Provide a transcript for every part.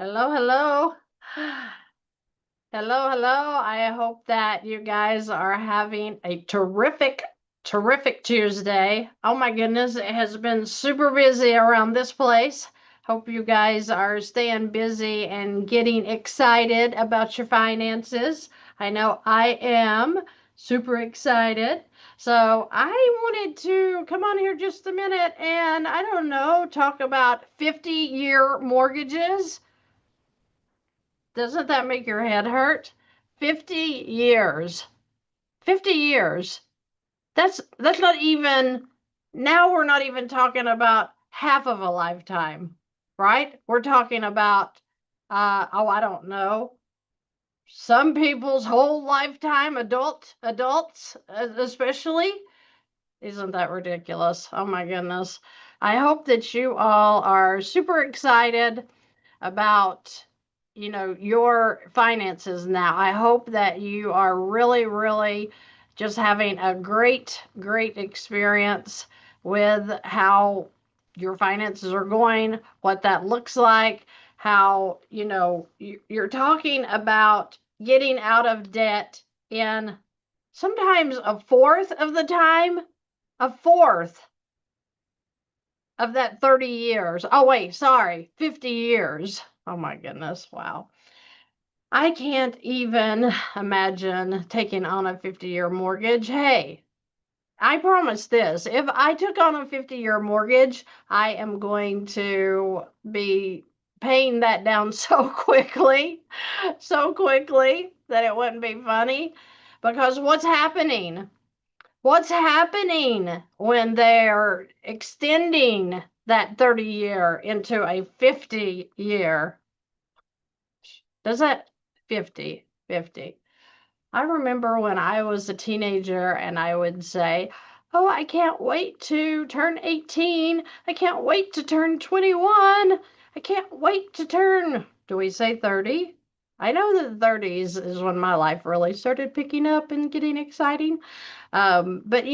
Hello, hello. Hello, hello. I hope that you guys are having a terrific Tuesday. Oh my goodness, it has been super busy around this place. Hope you guys are staying busy and getting excited about your finances. I know I am super excited. So I wanted to come on here just a minute and I don't know, talk about 50-year mortgages. Doesn't that make your head hurt? 50 years. 50 years. That's not even, now we're not even talking about half of a lifetime, right? We're talking about I don't know, some people's whole lifetime, adults especially. Isn't that ridiculous? Oh my goodness. I hope that you all are super excited about your finances now. I hope that you are really just having a great experience with how your finances are going, what that looks like, how you're talking about getting out of debt in sometimes a fourth of the time, a fourth of that 30 years. Oh, wait, sorry, 50 years. Oh my goodness, wow. I can't even imagine taking on a 50-year mortgage. Hey, I promise this. If I took on a 50-year mortgage, I am going to be paying that down so quickly that it wouldn't be funny. Because what's happening? What's happening when they're extending that 30-year into a 50-year? Does that 50? I remember when I was a teenager and I would say, "Oh, I can't wait to turn 18. I can't wait to turn 21. I can't wait to turn," do we say 30? I know that the 30s is when my life really started picking up and getting exciting. But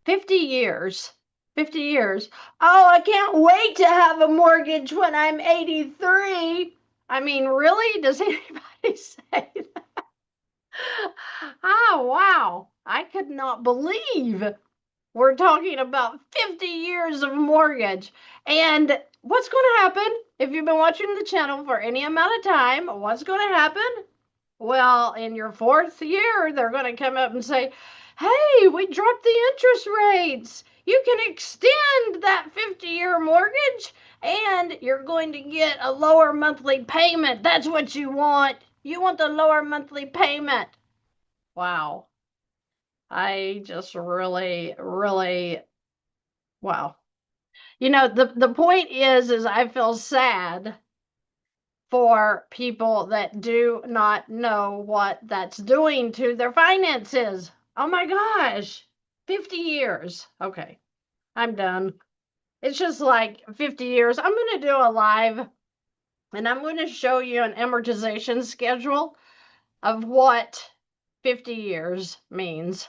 50 years. 50 years. Oh, I can't wait to have a mortgage when I'm 83. I mean, really? Does anybody say that? Oh, wow. I could not believe we're talking about 50 years of mortgage. And what's going to happen if you've been watching the channel for any amount of time? What's going to happen? Well, in your fourth year, they're going to come up and say, "Hey, we dropped the interest rates. You can extend that 50-year mortgage and you're going to get a lower monthly payment. That's what you want. You want the lower monthly payment." Wow. I just really, wow. The point is I feel sad for people that do not know what that's doing to their finances. Oh my gosh, 50 years. Okay, I'm done. It's just like 50 years. I'm going to do a live and I'm going to show you an amortization schedule of what 50 years means.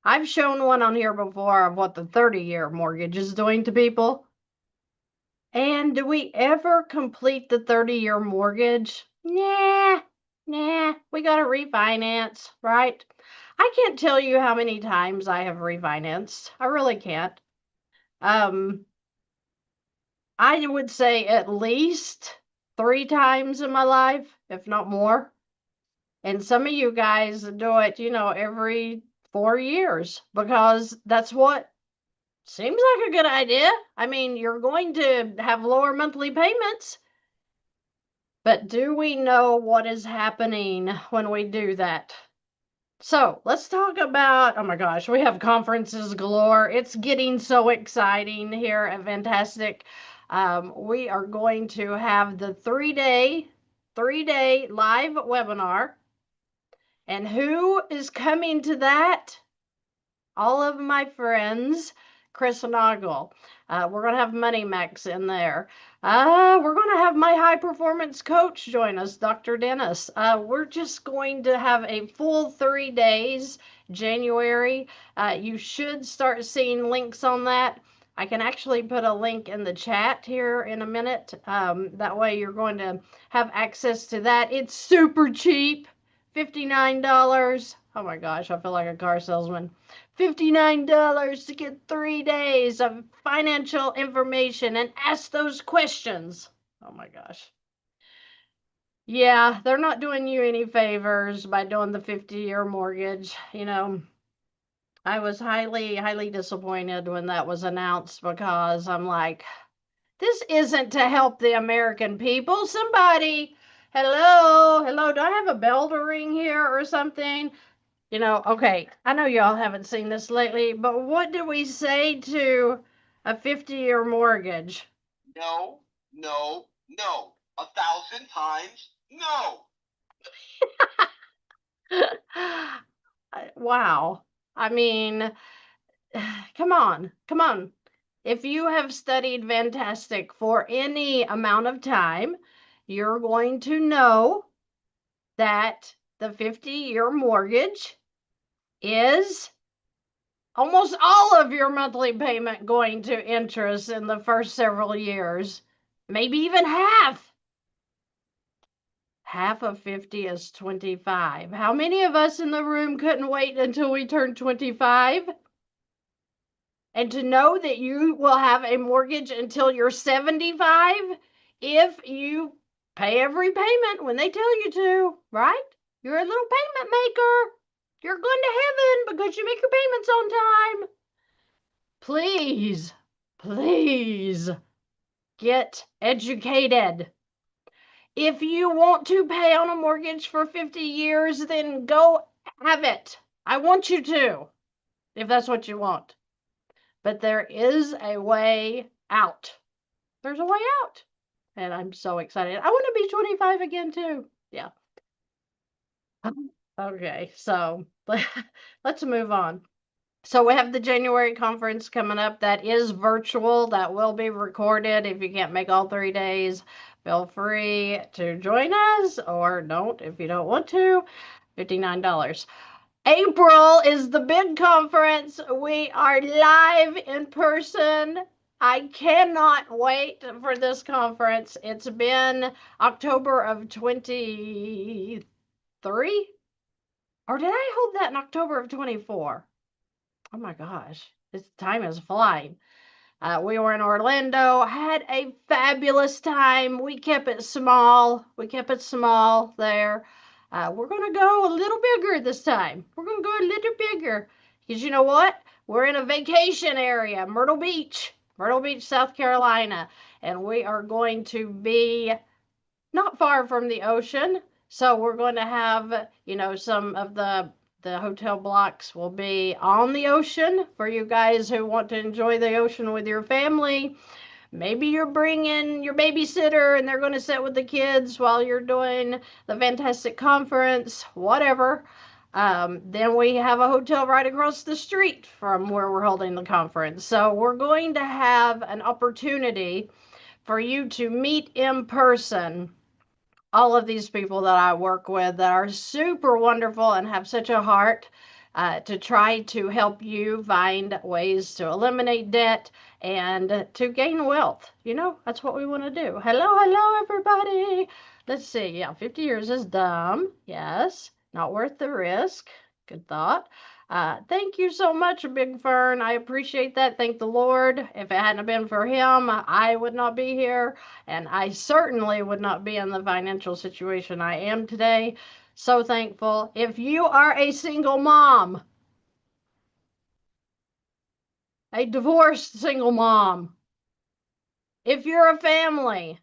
I've shown one on here before of what the 30-year mortgage is doing to people. And do we ever complete the 30-year mortgage? Nah, we got to refinance, right? I can't tell you how many times I have refinanced. I really can't. I would say at least 3 times in my life, if not more. And some of you guys do it, every 4 years because that's what seems like a good idea. I mean, you're going to have lower monthly payments. But do we know what is happening when we do that? So let's talk about, oh my gosh, we have conferences galore. It's getting so exciting here at VANNtastic. We are going to have the three-day live webinar. And who is coming to that? All of my friends, Chris and Ogle. We're going to have Moneymax in there. We're going to have my high performance coach join us, Dr. Dennis. We're just going to have a full 3 days, January. You should start seeing links on that. I can actually put a link in the chat here in a minute. That way you're going to have access to that. It's super cheap, $59. Oh my gosh, I feel like a car salesman. $59 to get 3 days of financial information and ask those questions. Oh my gosh. Yeah, they're not doing you any favors by doing the 50-year mortgage. I was highly, highly disappointed when that was announced because I'm like, this isn't to help the American people. Somebody, hello, do I have a bell to ring here or something? Okay, I know y'all haven't seen this lately, but what do we say to a 50-year mortgage? No, no, no. 1,000 times no. Wow. I mean, come on. If you have studied VANNtastic for any amount of time, you're going to know that the 50-year mortgage is almost all of your monthly payment going to interest in the first several years, maybe even half. Half of 50 is 25. How many of us in the room couldn't wait until we turned 25? And to know that you will have a mortgage until you're 75 if you pay every payment when they tell you to, right? You're a little payment maker. You're going to heaven because you make your payments on time. Please, please get educated. If you want to pay on a mortgage for 50 years, then go have it. I want you to, if that's what you want. But there is a way out. There's a way out. And I'm so excited. I want to be 25 again, too. Yeah. Okay, so let's move on. So we have the January conference coming up. That is virtual. That will be recorded. If you can't make all 3 days, feel free to join us or don't if you don't want to. $59. April is the big conference. We are live in person. I cannot wait for this conference. It's been October of 23? Or did I hold that in October of 24? Oh my gosh, this time is flying. We were in Orlando, had a fabulous time. We kept it small. There. We're going to go a little bigger this time. We're going to go a little bigger. Because you know what? We're in a vacation area, Myrtle Beach, South Carolina. And we are going to be not far from the ocean. So we're going to have, some of the hotel blocks will be on the ocean for you guys who want to enjoy the ocean with your family. Maybe you're bringing your babysitter and they're going to sit with the kids while you're doing the VANNtastic conference, whatever. Then we have a hotel right across the street from where we're holding the conference. So we're going to have an opportunity for you to meet in person all of these people that I work with that are super wonderful and have such a heart to try to help you find ways to eliminate debt and to gain wealth. That's what we want to do. Hello, everybody. Let's see. Yeah, 50 years is dumb. Yes, not worth the risk. Good thought. Thank you so much, Big Fern. I appreciate that. Thank the Lord. If it hadn't been for him, I would not be here. And I certainly would not be in the financial situation I am today. So thankful. If you are a single mom, a divorced single mom, if you're a family,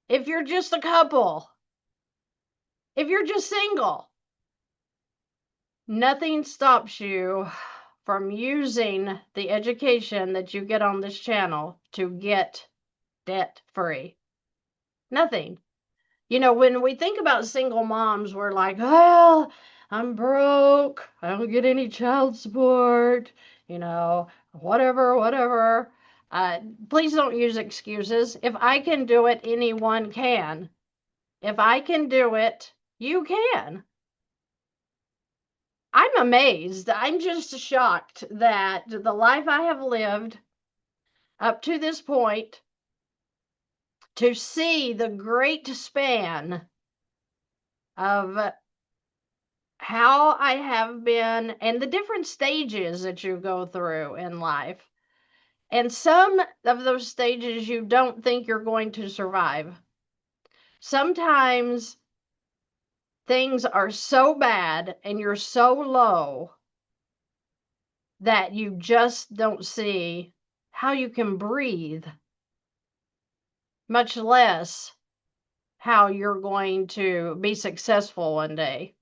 if you're just a couple, if you're just single, nothing stops you from using the education that you get on this channel to get debt free. Nothing. When we think about single moms, we're like, well, I'm broke. I don't get any child support, whatever. Please don't use excuses. If I can do it, anyone can. If I can do it, you can. I'm amazed. I'm just shocked that the life I have lived up to this point to see the great span of how I have been and the different stages that you go through in life. And some of those stages you don't think you're going to survive. Sometimes things are so bad and you're so low that you just don't see how you can breathe, much less how you're going to be successful one day.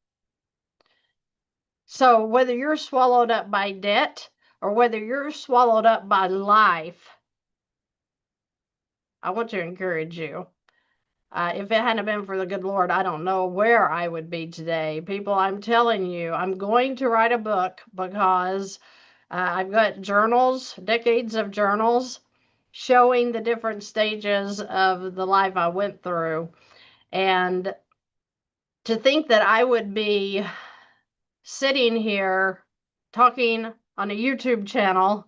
So, whether you're swallowed up by debt or whether you're swallowed up by life, I want to encourage you. If it hadn't been for the good Lord, I don't know where I would be today. People, I'm telling you, I'm going to write a book because I've got journals, decades of journals, showing the different stages of the life I went through. And to think that I would be sitting here talking on a YouTube channel,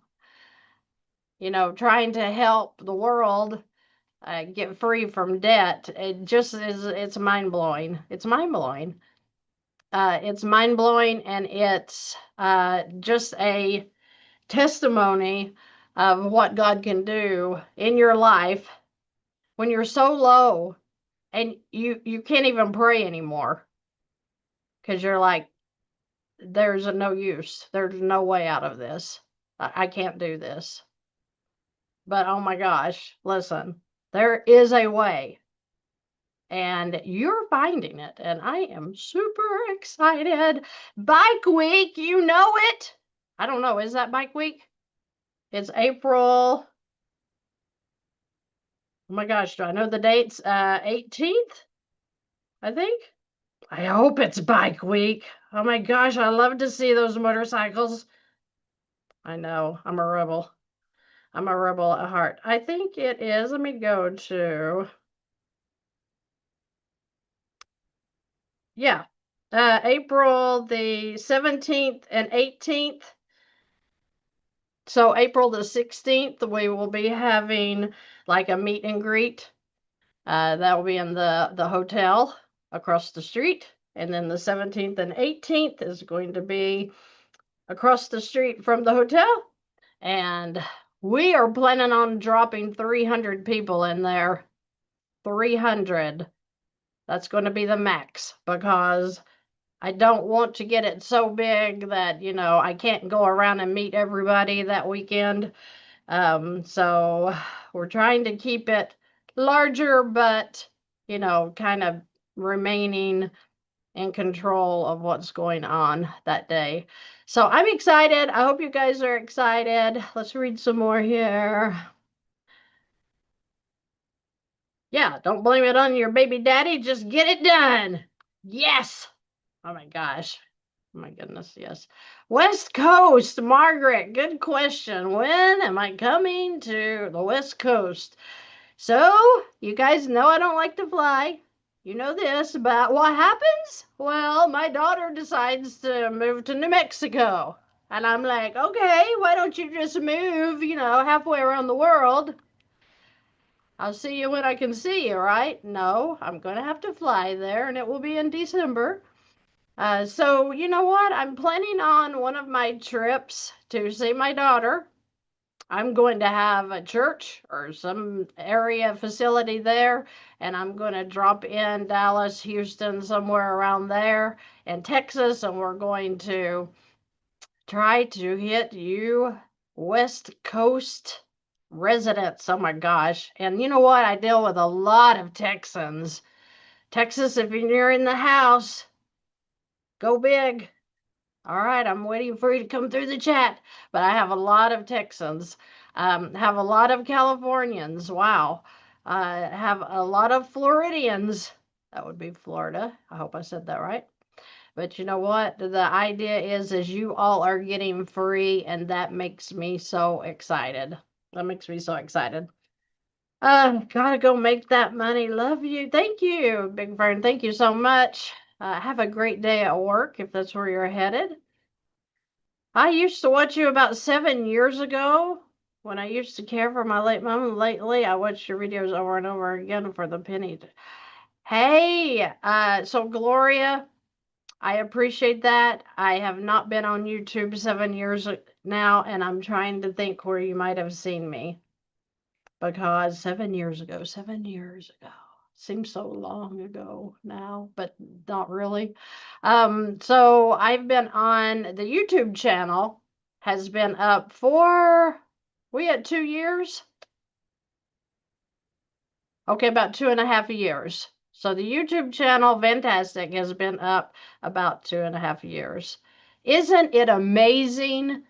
trying to help the world get free from debt, it just is, it's mind blowing. It's mind blowing. It's mind blowing, and it's just a testimony of what God can do in your life when you're so low and you can't even pray anymore because you're like, there's no use. There's no way out of this. I can't do this. But oh my gosh, listen, there is a way. And you're finding it. And I am super excited. Bike week, you know it. I don't know. Is that bike week? It's April. Oh my gosh, do I know the dates? 18th, I think. I hope it's bike week. Oh my gosh, I love to see those motorcycles. I know, I'm a rebel. I'm a rebel at heart. I think it is. Let me go to. Yeah. April the 17th and 18th. So April the 16th, we will be having like a meet and greet. That will be in the hotel across the street. And then the 17th and 18th is going to be across the street from the hotel. And we are planning on dropping 300 people in there. 300. That's going to be the max because I don't want to get it so big that, I can't go around and meet everybody that weekend. So we're trying to keep it larger, but, kind of remaining in control of what's going on that day. So I'm excited. I hope you guys are excited. Let's read some more here. Yeah, don't blame it on your baby daddy. Just get it done. Yes. Oh my gosh. Oh my goodness, yes. West Coast, Margaret, good question. When am I coming to the West Coast? So, you guys know I don't like to fly. You know this, but what happens? Well, my daughter decides to move to New Mexico. And I'm like, okay, why don't you just move, halfway around the world? I'll see you when I can see you, right? No, I'm going to have to fly there, and it will be in December. So, you know what? I'm planning on one of my trips to see my daughter. I'm going to have a church or some area facility there, and I'm going to drop in Dallas, Houston, somewhere around there, and Texas, and we're going to try to hit you West Coast residents. Oh my gosh. And you know what? I deal with a lot of Texans. Texas, if you're in the house, go big. All right, I'm waiting for you to come through the chat. But I have a lot of Texans, have a lot of Californians. Wow. Have a lot of Floridians. That would be Florida. I hope I said that right. But you know what? The idea is you all are getting free, and that makes me so excited. That makes me so excited. Gotta go make that money. Love you. Thank you, Big Fern. Thank you so much. Have a great day at work if that's where you're headed. I used to watch you about 7 years ago when I used to care for my late mom. Lately, I watched your videos over and over again for the penny. Hey, so Gloria, I appreciate that. I have not been on YouTube 7 years now, and I'm trying to think where you might have seen me. Because 7 years ago, seems so long ago now, but not really. So I've been on the YouTube channel, has been up for, we at 2 years? Okay, about 2.5 years. So the YouTube channel, VANNtastic, has been up about 2.5 years. Isn't it amazing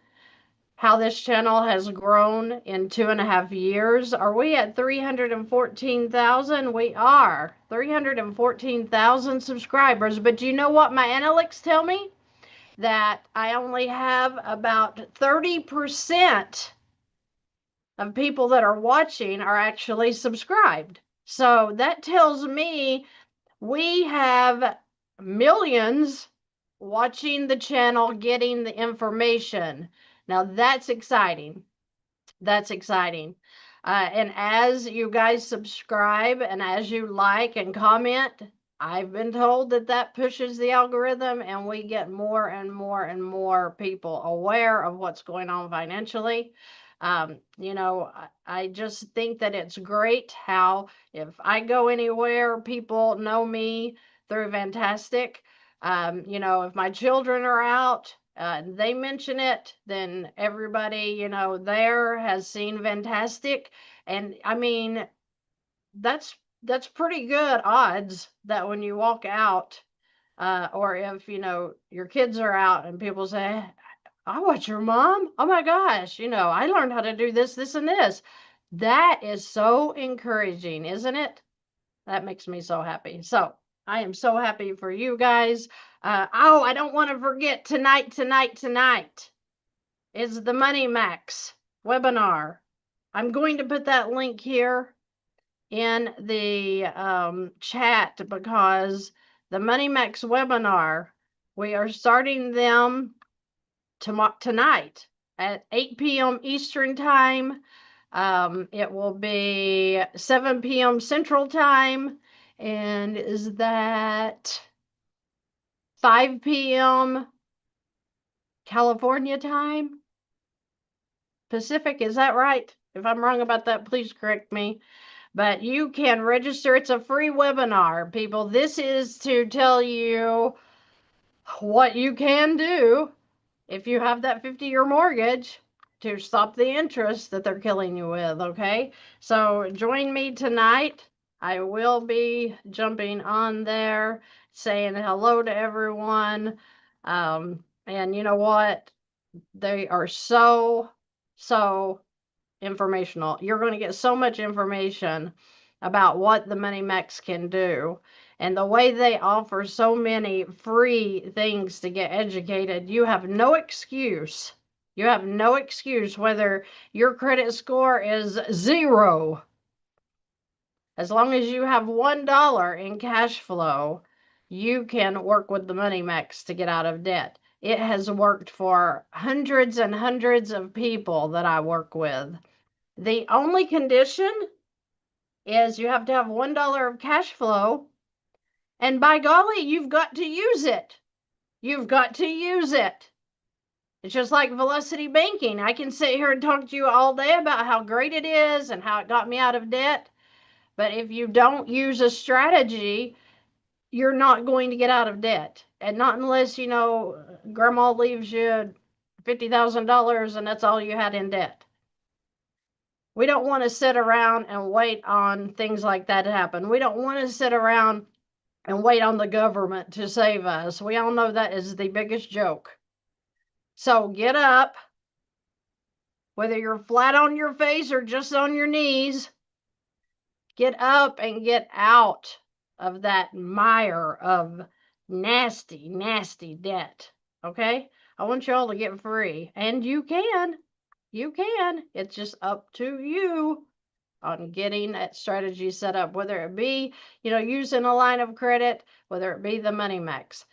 how this channel has grown in 2.5 years? Are we at 314,000? We are 314,000 subscribers. But do you know what my analytics tell me? That I only have about 30% of people that are watching are actually subscribed. So that tells me we have millions watching the channel, getting the information. Now that's exciting. That's exciting. And as you guys subscribe and as you like and comment, I've been told that that pushes the algorithm and we get more and more and more people aware of what's going on financially. I just think that it's great how if I go anywhere, people know me through VANNtastic. If my children are out, they mention it, then everybody, there has seen VANNtastic. And I mean, that's pretty good odds that when you walk out, or if, your kids are out and people say, I watch your mom. Oh my gosh, I learned how to do this, this, and this. That is so encouraging, isn't it? That makes me so happy. So I am so happy for you guys. I don't want to forget tonight is the Moneymax webinar. I'm going to put that link here in the chat because the Moneymax webinar, we are starting them tonight at 8 p.m. Eastern Time. It will be 7 p.m. Central Time. And is that 5 p.m. California time? Pacific, is that right? If I'm wrong about that, please correct me. But you can register. It's a free webinar, people. This is to tell you what you can do if you have that 50-year mortgage to stop the interest that they're killing you with, okay? So join me tonight. I will be jumping on there, saying hello to everyone. And you know what? They are so informational. You're going to get so much information about what the Moneymax can do. And the way they offer so many free things to get educated, you have no excuse. You have no excuse whether your credit score is 0. As long as you have $1 in cash flow, you can work with the Moneymax to get out of debt. It has worked for hundreds and hundreds of people that I work with. The only condition is you have to have $1 of cash flow. And by golly, you've got to use it. You've got to use it. It's just like velocity banking. I can sit here and talk to you all day about how great it is and how it got me out of debt. But if you don't use a strategy, you're not going to get out of debt. And not unless, grandma leaves you $50,000 and that's all you had in debt. We don't want to sit around and wait on things like that to happen. We don't want to sit around and wait on the government to save us. We all know that is the biggest joke. So get up, whether you're flat on your face or just on your knees, get up and get out of that mire of nasty, nasty debt. Okay? I want y'all to get free. And you can. You can. It's just up to you on getting that strategy set up, whether it be, using a line of credit, whether it be the Moneymax.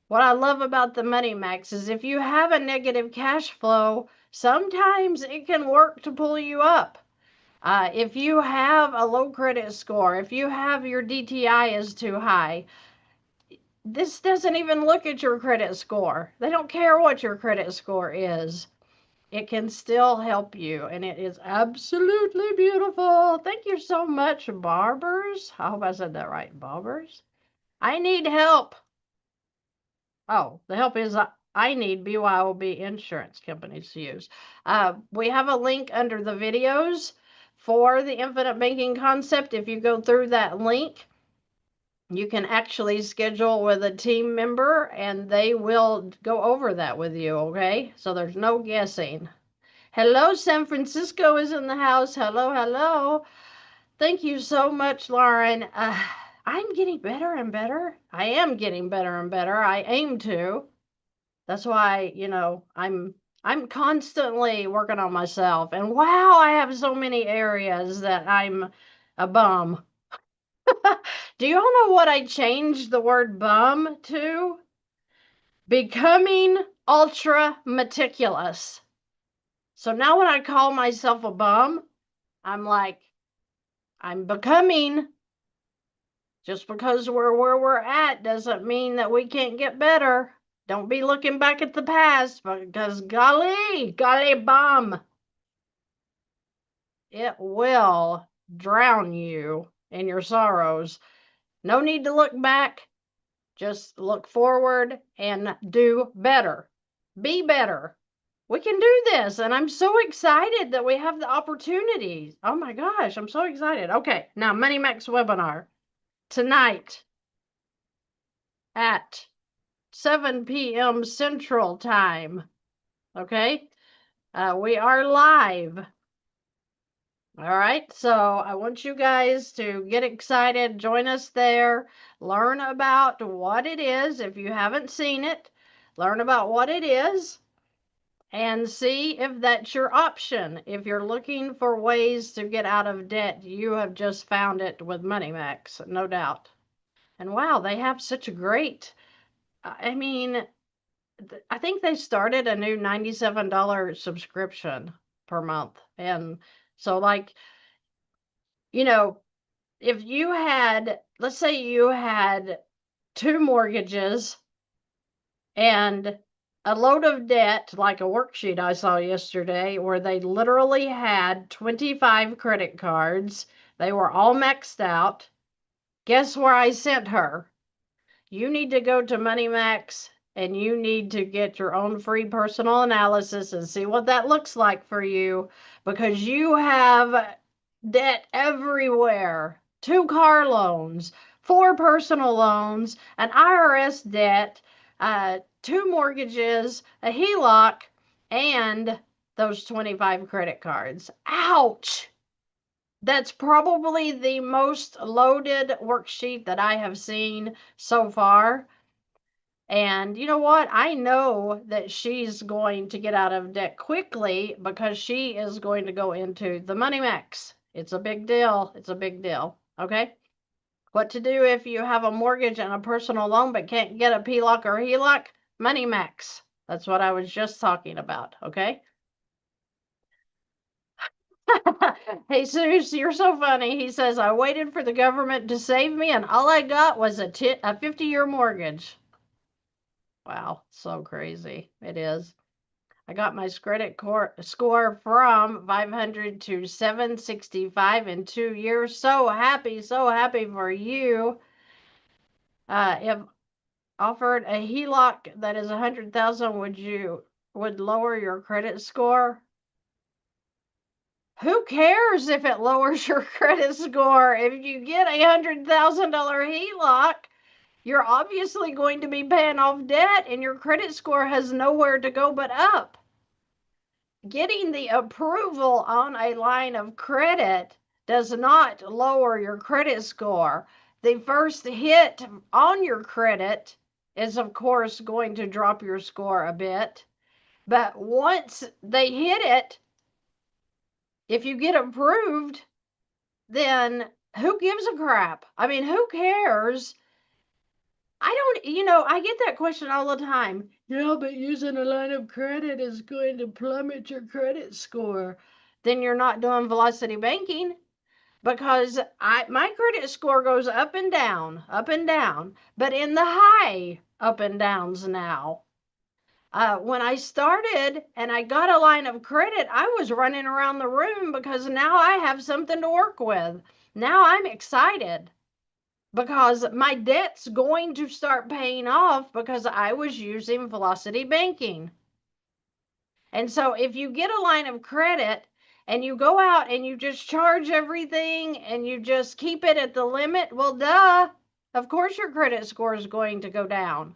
What I love about the Moneymax is if you have a negative cash flow, sometimes it can work to pull you up. If you have a low credit score, if you have your DTI is too high, this doesn't even look at your credit score. They don't care what your credit score is. It can still help you, and it is absolutely beautiful. Thank you so much, Barbers. I hope I said that right, Barbers. I need help. Oh, the help is I need BYOB insurance companies to use. We have a link under the videos for the infinite banking concept. If you go through that link, you can actually schedule with a team member and they will go over that with you, okay? So there's no guessing. Hello, San Francisco is in the house. Hello, hello. Thank you so much, Lauren. I'm getting better and better. I am getting better and better. I aim to. That's why, I'm constantly working on myself. And wow, I have so many areas that I'm a bum. Do you all know what I changed the word bum to? Becoming ultra meticulous. So now when I call myself a bum, I'm like, I'm becoming. Just because we're where we're at doesn't mean that we can't get better. Don't be looking back at the past because golly bum, it will drown you in your sorrows. No need to look back. Just look forward and do better. Be better. We can do this. And I'm so excited that we have the opportunities. Oh my gosh, I'm so excited. Okay, now Moneymax webinar tonight at 7 p.m. Central Time. Okay, we are live. All right, so I want you guys to get excited, join us there, learn about what it is. If you haven't seen it, learn about what it is and see if that's your option. If you're looking for ways to get out of debt, you have just found it with Moneymax, no doubt. And wow, they have such a great, I mean, I think they started a new $97 subscription per month. And so, like, if you had, let's say you had 2 mortgages and a load of debt, like a worksheet I saw yesterday, where they literally had 25 credit cards, they were all maxed out. Guess where I sent her? You need to go to Moneymax and you need to get your own free personal analysis and see what that looks like for you because you have debt everywhere. 2 car loans, 4 personal loans, an IRS debt, 2 mortgages, a HELOC, and those 25 credit cards. Ouch! That's probably the most loaded worksheet that I have seen so far. And you know what? I know that she's going to get out of debt quickly because she is going to go into the Moneymax. It's a big deal. It's a big deal. Okay? What to do if you have a mortgage and a personal loan but can't get a PLOC or a HELOC? Moneymax. That's what I was just talking about. Okay? Hey, Zeus, you're so funny. He says, I waited for the government to save me, and all I got was a 50-year mortgage. Wow, so crazy. It is. I got my credit score from 500 to 765 in 2 years. So happy for you. If offered a HELOC that is 100,000, would lower your credit score? Who cares if it lowers your credit score? If you get a $100,000 HELOC, you're obviously going to be paying off debt and your credit score has nowhere to go but up. Getting the approval on a line of credit does not lower your credit score. The first hit on your credit is, of course, going to drop your score a bit. But once they hit it, if you get approved, then who gives a crap? I mean, who cares I get that question all the time. Yeah, but using a line of credit is going to plummet your credit score. Then you're not doing velocity banking, because my credit score goes up and down, but in the high up and downs now. When I started and I got a line of credit, I was running around the room because now I have something to work with. Now I'm excited because my debt's going to start paying off because I was using velocity banking. And so if you get a line of credit and you go out and you just charge everything and you just keep it at the limit, well, duh, of course your credit score is going to go down.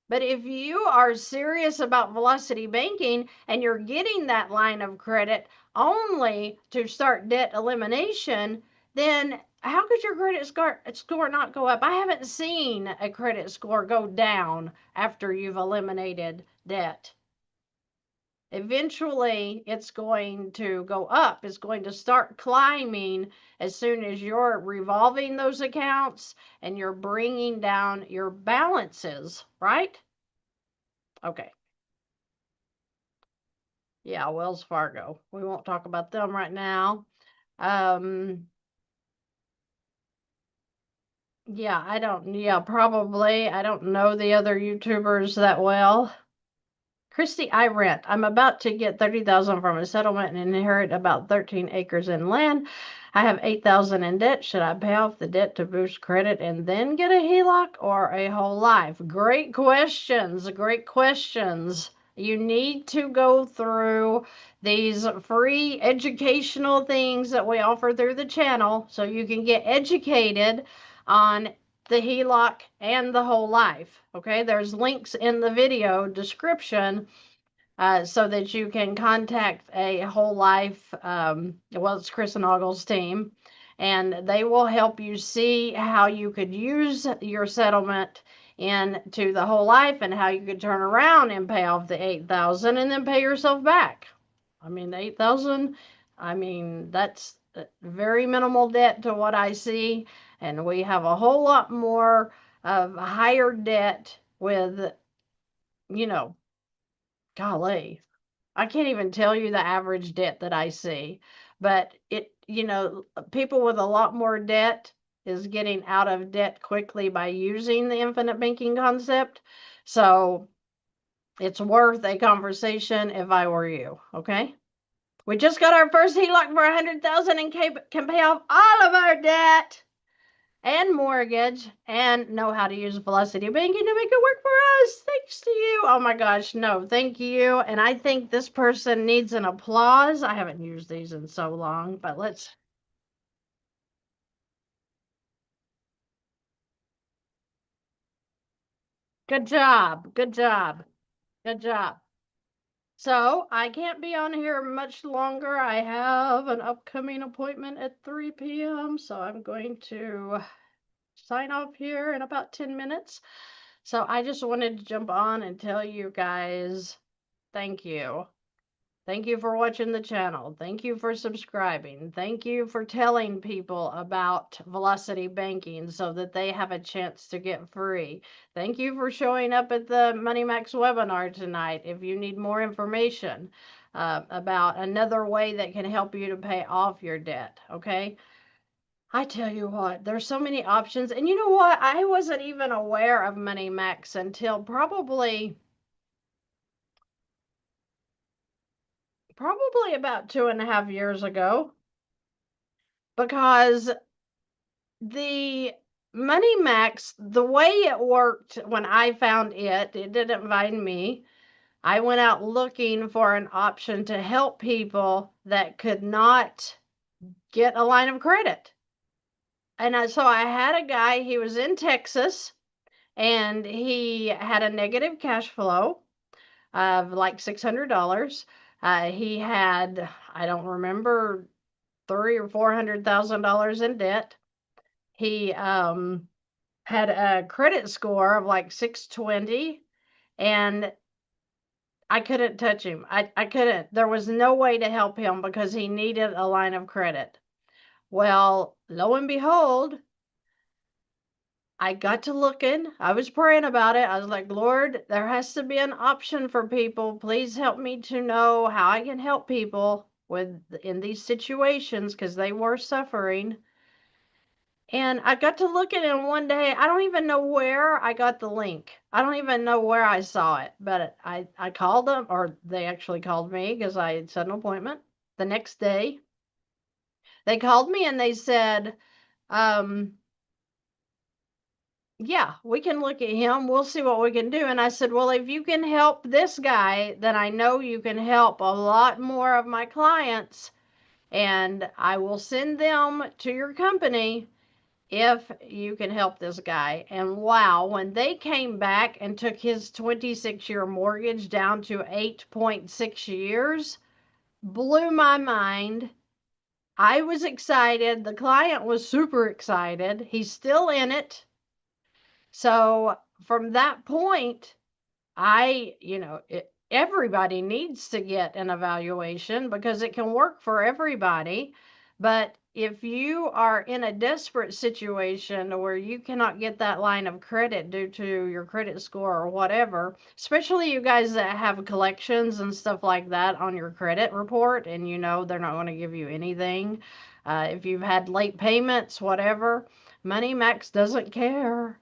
But if you are serious about velocity banking and you're getting that line of credit only to start debt elimination, then how could your credit score not go up? I haven't seen a credit score go down after you've eliminated debt. Eventually, it's going to go up. It's going to start climbing as soon as you're revolving those accounts and you're bringing down your balances, right? Okay. Yeah, Wells Fargo. We won't talk about them right now. Yeah, probably. I don't know the other YouTubers that well. Christy, I rent. I'm about to get 30,000 from a settlement and inherit about 13 acres in land. I have 8,000 in debt. Should I pay off the debt to boost credit and then get a HELOC or a whole life? Great questions. Great questions. You need to go through these free educational things that we offer through the channel so you can get educated on the HELOC and the whole life. Okay, there's links in the video description so that you can contact a whole life. Well, it's Chris and Oggle's team, and they will help you see how you could use your settlement into the whole life and how you could turn around and pay off the 8,000 and then pay yourself back. I mean, 8,000, I mean, that's very minimal debt to what I see. And we have a whole lot more of higher debt with, you know, golly, I can't even tell you the average debt that I see. But people with a lot more debt is getting out of debt quickly by using the infinite banking concept. So it's worth a conversation if I were you, okay? We just got our first HELOC for 100,000 and can pay off all of our debt and mortgage and know how to use velocity banking to make it work for us. Thanks to you. Oh my gosh, no, thank you. And I think this person needs an applause. I haven't used these in so long, but let's. Good job. Good job. Good job. So I can't be on here much longer. I have an upcoming appointment at 3 p.m. So I'm going to sign off here in about 10 minutes. So I just wanted to jump on and tell you guys thank you. Thank you for watching the channel. Thank you for subscribing. Thank you for telling people about velocity banking so that they have a chance to get free. Thank you for showing up at the Moneymax webinar tonight. If you need more information about another way that can help you to pay off your debt, okay? I tell you what, there's so many options. And you know what? I wasn't even aware of Moneymax until probably about 2.5 years ago, because the Moneymax, the way it worked when I found it didn't find me. I went out looking for an option to help people that could not get a line of credit. And so I had a guy, he was in Texas, and he had a negative cash flow of like $600. He had, I don't remember, $300,000 or $400,000 in debt. He had a credit score of like 620, and I couldn't touch him. I couldn't. There was no way to help him because he needed a line of credit. Well, lo and behold, I got to looking. I was praying about it. I was like, Lord, there has to be an option for people. Please help me to know how I can help people in these situations because they were suffering. And I got to looking and one day, I don't even know where I got the link. I don't even know where I saw it, but I called them, or they actually called me because I had set an appointment the next day. They called me and they said, yeah, we can look at him. We'll see what we can do. And I said, well, if you can help this guy, then I know you can help a lot more of my clients. And I will send them to your company if you can help this guy. And wow, when they came back and took his 26-year mortgage down to 8.6 years, blew my mind. I was excited. The client was super excited. He's still in it. So from that point, everybody needs to get an evaluation because it can work for everybody. But if you are in a desperate situation where you cannot get that line of credit due to your credit score or whatever, especially you guys that have collections and stuff like that on your credit report, and they're not going to give you anything. If you've had late payments, whatever, Moneymax doesn't care.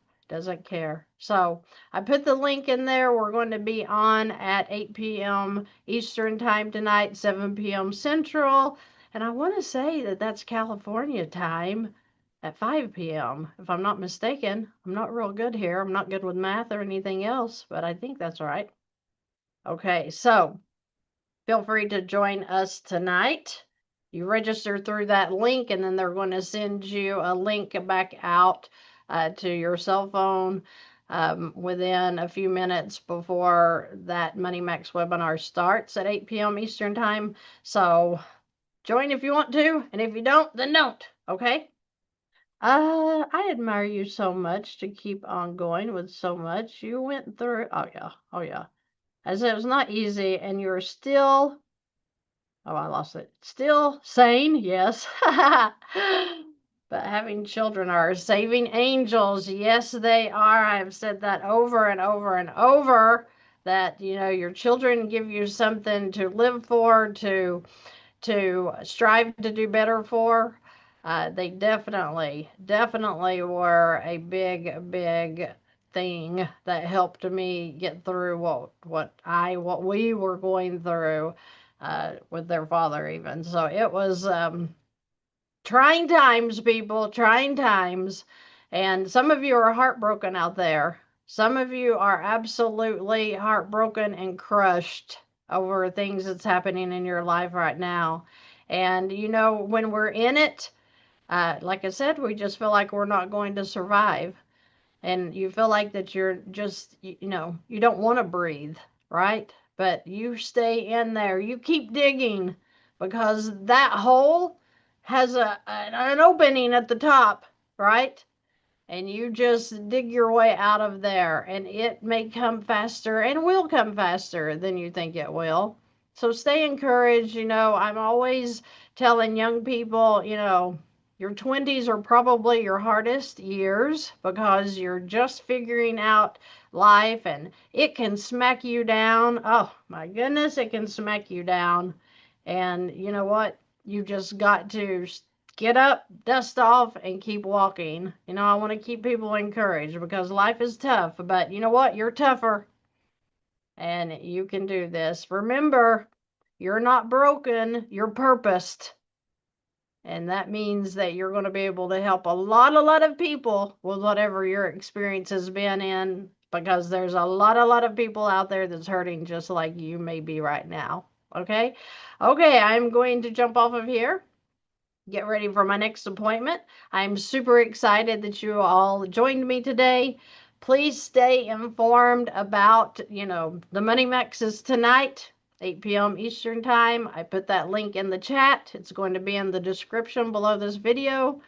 So I put the link in there. We're going to be on at 8 p.m. Eastern time tonight, 7 p.m. Central. And I want to say that that's California time at 5 p.m. If I'm not mistaken. I'm not real good here. I'm not good with math or anything else, but I think that's right. Okay, so feel free to join us tonight. You register through that link, and then they're going to send you a link back out to your cell phone within a few minutes before that Moneymax webinar starts at 8 p.m. Eastern time. So join if you want to, and if you don't, then don't. Okay? I admire you so much to keep on going with so much. You went through. Oh yeah. As it was not easy, and you're still. Oh, I lost it. Still sane, yes. But having children are saving angels. Yes, they are. I've said that over and over and over, that your children give you something to live for, to strive to do better for. They definitely were a big thing that helped me get through what we were going through with their father even. So it was trying times, people, trying times. And some of you are heartbroken out there. Some of you are absolutely heartbroken and crushed over things that's happening in your life right now. And when we're in it, like I said, we just feel like we're not going to survive. And you feel like that you're just, you don't want to breathe, right? But you stay in there. You keep digging because that hole has an opening at the top, right? And you just dig your way out of there, and it may come faster and will come faster than you think it will. So stay encouraged. I'm always telling young people, your 20s are probably your hardest years because you're just figuring out life, and it can smack you down. Oh my goodness, it can smack you down. And you know what? You just got to get up, dust off, and keep walking. I want to keep people encouraged because life is tough, but you know what? You're tougher and you can do this. Remember, you're not broken, you're purposed. And that means that you're going to be able to help a lot of people with whatever your experience has been in, because there's a lot of people out there that's hurting just like you may be right now. Okay? Okay, I'm going to jump off of here. Get ready for my next appointment. I'm super excited that you all joined me today. Please stay informed about, the Moneymaxes tonight, 8 p.m. Eastern time. I put that link in the chat. It's going to be in the description below this video.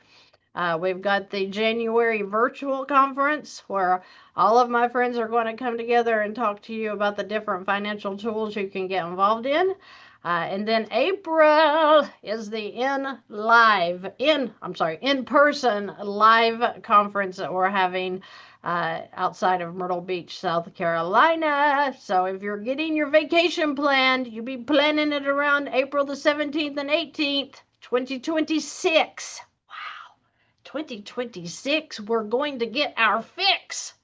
We've got the January virtual conference where all of my friends are going to come together and talk to you about the different financial tools you can get involved in. And then April is the in-person live conference that we're having outside of Myrtle Beach, South Carolina. So if you're getting your vacation planned, you be planning it around April the 17th and 18th, 2026. Wow, 2026, we're going to get our fix.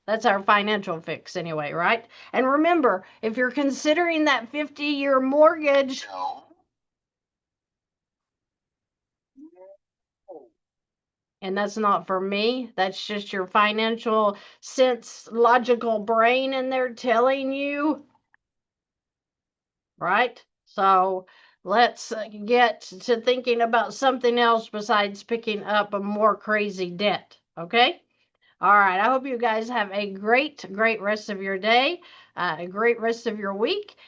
That's our financial fix anyway, right? And remember, if you're considering that 50-year mortgage, No. and that's not for me, that's just your financial sense, logical brain in there telling you, right? So let's get to thinking about something else besides picking up a more crazy debt, okay? All right. I hope you guys have a great rest of your day, a great rest of your week.